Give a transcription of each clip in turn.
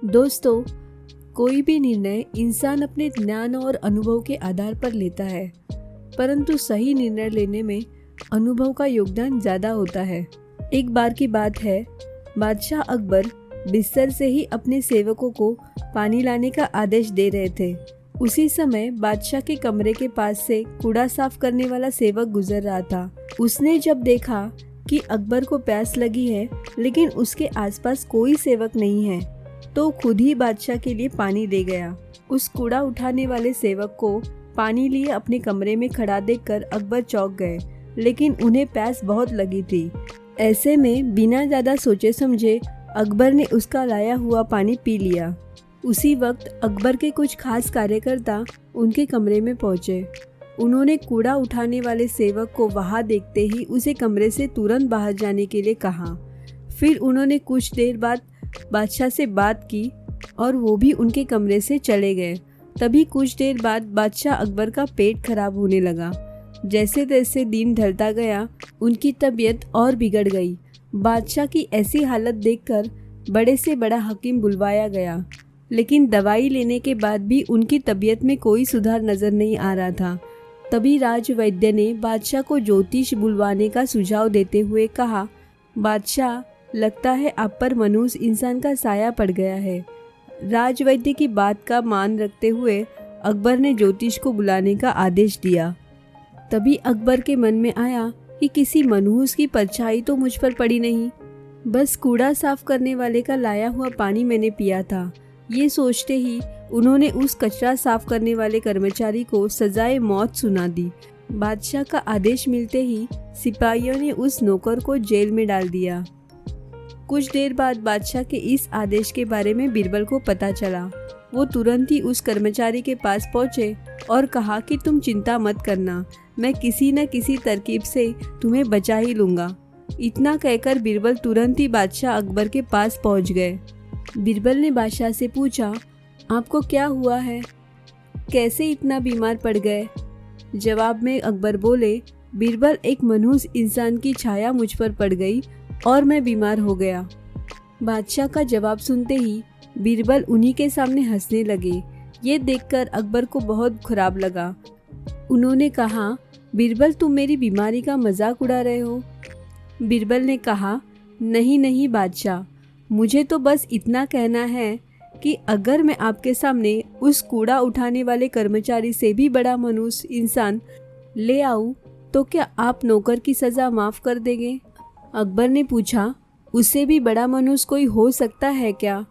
दोस्तों, कोई भी निर्णय इंसान अपने ज्ञान और अनुभव के आधार पर लेता है, परंतु सही निर्णय लेने में अनुभव का योगदान ज़्यादा होता है। एक बार की बात है, बादशाह अकबर बिस्तर से ही अपने सेवकों को पानी लाने का आदेश दे रहे थे। उसी समय बादशाह के कमरे के पास से कूड़ा साफ करने वाला सेवक गुजर रहा था। उसने जब देखा कि अकबर को प्यास लगी है, लेकिन उसके आसपास कोई सेवक नहीं है, तो खुद ही बादशाह के लिए पानी दे गया। उस कूड़ा उठाने वाले सेवक को पानी लिए अपने कमरे में खड़ा देखकर अकबर चौंक गए, लेकिन उन्हें प्यास बहुत लगी थी। ऐसे में बिना ज़्यादा सोचे समझे अकबर ने उसका लाया हुआ पानी पी लिया। उसी वक्त अकबर के कुछ खास कार्यकर्ता उनके कमरे में पहुंचे। उन्होंने कूड़ा उठाने वाले सेवक को वहां देखते ही उसे कमरे से तुरंत बाहर जाने के लिए कहा। फिर उन्होंने कुछ देर बाद बादशाह से बात की और वो भी उनके कमरे से चले गए। तभी कुछ देर बाद बादशाह अकबर का पेट खराब होने लगा। जैसे तैसे दिन ढलता गया, उनकी तबीयत और बिगड़ गई। बादशाह की ऐसी हालत देखकर बड़े से बड़ा हकीम बुलवाया गया, लेकिन दवाई लेने के बाद भी उनकी तबीयत में कोई सुधार नजर नहीं आ रहा था। तभी राजवैद्य ने बादशाह को ज्योतिष बुलवाने का सुझाव देते हुए कहा, बादशाह, लगता है आप पर मनुष्य इंसान का साया पड़ गया है। राजवैद्य की बात का मान रखते हुए अकबर ने ज्योतिष को बुलाने का आदेश दिया। तभी अकबर के मन में आया कि किसी मनुष्य की परछाई तो मुझ पर पड़ी नहीं, बस कूड़ा साफ करने वाले का लाया हुआ पानी मैंने पिया था। ये सोचते ही उन्होंने उस कचरा साफ करने वाले कर्मचारी को सजाए मौत सुना दी। बादशाह का आदेश मिलते ही सिपाहियों ने उस नौकर को जेल में डाल दिया। कुछ देर बाद बादशाह के इस आदेश के बारे में बीरबल को पता चला। वो तुरंत ही उस कर्मचारी के पास पहुंचे और कहा कि तुम चिंता मत करना, मैं किसी न किसी तरकीब से तुम्हें बचा ही लूँगा। इतना कहकर बीरबल तुरंत ही बादशाह अकबर के पास पहुंच गए। बीरबल ने बादशाह से पूछा, आपको क्या हुआ है? कैसे इतना बीमार पड़ गए? जवाब में अकबर बोले, बीरबल, एक मनुष्य इंसान की छाया मुझ पर पड़ गई और मैं बीमार हो गया। बादशाह का जवाब सुनते ही बीरबल उन्हीं के सामने हंसने लगे। ये देखकर अकबर को बहुत खराब लगा। उन्होंने कहा, बीरबल, तुम मेरी बीमारी का मजाक उड़ा रहे हो? बीरबल ने कहा, नहीं नहीं बादशाह, मुझे तो बस इतना कहना है कि अगर मैं आपके सामने उस कूड़ा उठाने वाले कर्मचारी से भी बड़ा मनुष्य इंसान ले आऊं, तो क्या आप नौकर की सज़ा माफ़ कर देंगे? अकबर ने पूछा, उससे भी बड़ा मनुष्य कोई हो सकता है क्या?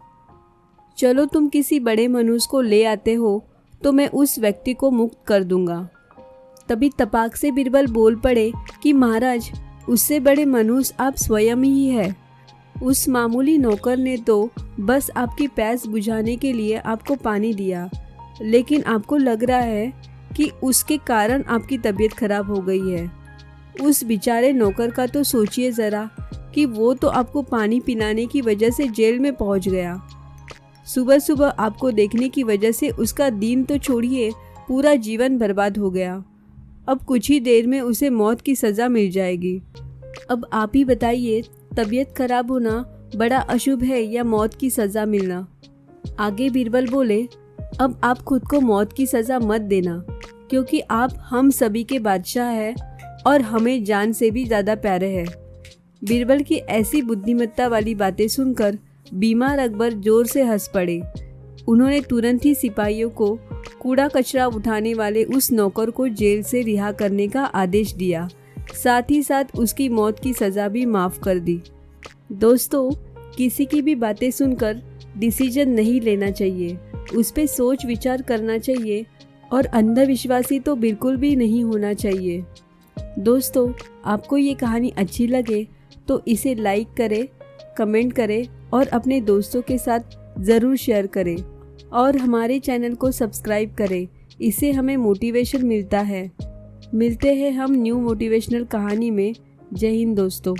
चलो, तुम किसी बड़े मनुष्य को ले आते हो तो मैं उस व्यक्ति को मुक्त कर दूंगा। तभी तपाक से बीरबल बोल पड़े कि महाराज, उससे बड़े मनुष्य आप स्वयं ही है। उस मामूली नौकर ने तो बस आपकी प्यास बुझाने के लिए आपको पानी दिया, लेकिन आपको लग रहा है कि उसके कारण आपकी तबीयत खराब हो गई है। उस बेचारे नौकर का तो सोचिए ज़रा कि वो तो आपको पानी पिलाने की वजह से जेल में पहुंच गया। सुबह सुबह आपको देखने की वजह से उसका दिन तो छोड़िए, पूरा जीवन बर्बाद हो गया। अब कुछ ही देर में उसे मौत की सज़ा मिल जाएगी। अब आप ही बताइए, तबीयत खराब होना बड़ा अशुभ है या मौत की सज़ा मिलना? आगे बीरबल बोले, अब आप खुद को मौत की सज़ा मत देना, क्योंकि आप हम सभी के बादशाह हैं और हमें जान से भी ज़्यादा प्यारे हैं। बीरबल की ऐसी बुद्धिमत्ता वाली बातें सुनकर बीमार अकबर जोर से हंस पड़े। उन्होंने तुरंत ही सिपाहियों को कूड़ा कचरा उठाने वाले उस नौकर को जेल से रिहा करने का आदेश दिया। साथ ही साथ उसकी मौत की सज़ा भी माफ़ कर दी। दोस्तों, किसी की भी बातें सुनकर डिसीजन नहीं लेना चाहिए, उस पर सोच विचार करना चाहिए और अंधविश्वासी तो बिल्कुल भी नहीं होना चाहिए। दोस्तों, आपको ये कहानी अच्छी लगे तो इसे लाइक करें, कमेंट करें और अपने दोस्तों के साथ ज़रूर शेयर करें और हमारे चैनल को सब्सक्राइब करें। इससे हमें मोटिवेशन मिलता है। मिलते हैं हम न्यू मोटिवेशनल कहानी में। जय हिंद दोस्तों।